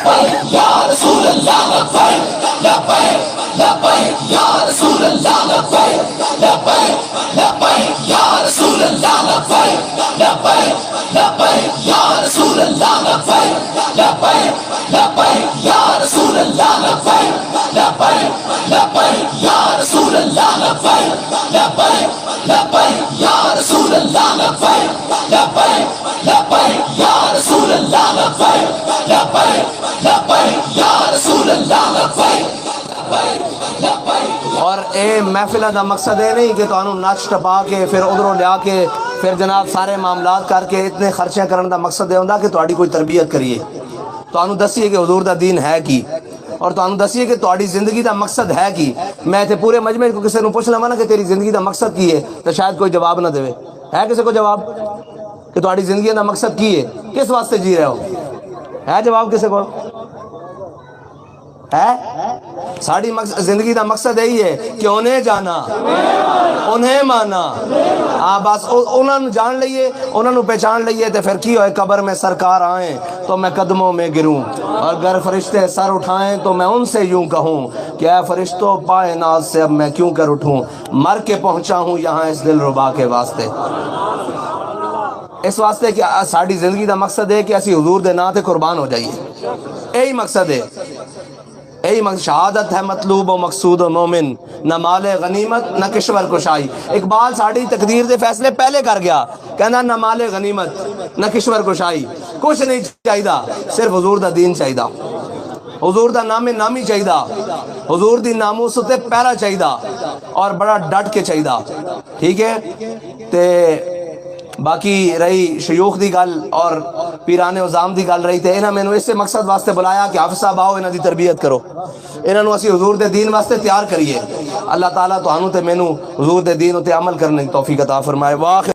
یا رسول اللہ لبیک لبیک لبیک یا رسول اللہ لبیک لبیک لبیک یا رسول اللہ لبیک لبیک لبیک یا رسول اللہ لبیک لبیک لبیک یا رسول اللہ لبیک لبیک لبیک یا رسول اللہ لبیک لبیک لبیک یا رسول اللہ لبیک لبیک لبیک یا رسول اللہ لبیک لبیک لبیک یا رسول اللہ لبیک لبیک لبیک۔ اور اے محفلہ دا مقصد ہے نہیں کہ تانوں نچ ٹپا کے پھر ادھروں لیا کے پھر جناب سارے معاملات کر کے اتنے خرچے کرنے دا مقصد ہے ہوندا کہ تہاڈی کوئی تربیت کریے، تانوں دسیے کہ حضور دا دین ہے کی، اور تانوں دسیے کہ تہاڈی زندگی دا مقصد ہے کی۔ میں تے پورے مجمع کو کسی نوں پوچھ لواں نا کہ تیری زندگی دا مقصد کی ہے تو شاید کوئی جواب نہ دے۔ ہے کسی کو جواب کہ تہاڈی زندگی دا مقصد کی ہے، کس واسطے جی رہے ہو؟ ہے جواب کسی کو؟ ہے ساری زندگی دا مقصد یہی ہے کہ انہیں جانا، انہیں مانا، ہاں بس انہوں نے جان لئیے، انہوں نے پہچان لئیے، تو پھر کی ہوئے قبر میں سرکار آئیں تو میں قدموں میں گروں، اور اگر فرشتے سر اٹھائیں تو میں ان سے یوں کہوں کہ اے فرشتوں پائے ناز سے اب میں کیوں کر اٹھوں، مر کے پہنچا ہوں یہاں اس دل ربا کے واسطے۔ اس واسطے کہ ساری زندگی دا مقصد ہے کہ اسی حضور دے نام تے قربان ہو جائیے، یہی مقصد ہے، یہی مقصد۔ شہادت ہے مطلوب و مقصود و مومن، نہ مال غنیمت نہ کشور کشائی۔ اقبال ساڑی تقدیر دے فیصلے پہلے کر گیا، کہنا نہ مال غنیمت نہ کشور کشائی، کچھ نہیں چاہیدہ، صرف حضور دا دین چاہیدہ، حضور دا نام نامی چاہیدہ، حضور دی ناموس تے پیرا چاہیدہ، اور بڑا ڈٹ کے چاہیدہ، ٹھیک ہے؟ تے باقی رہی شیوخ دی گل اور پیران عظام دی گل رہی تے انہاں مینوں اس سے مقصد واسطے بلایا کہ حافظ صاحب آؤ انہاں دی تربیت کرو، انہاں نوں اسی حضور دے دین واسطے تیار کریے۔ اللہ تعالیٰ تانوں تے مینوں حضور دے دین تے عمل کرنے کی توفیق عطا فرمائے۔ واخر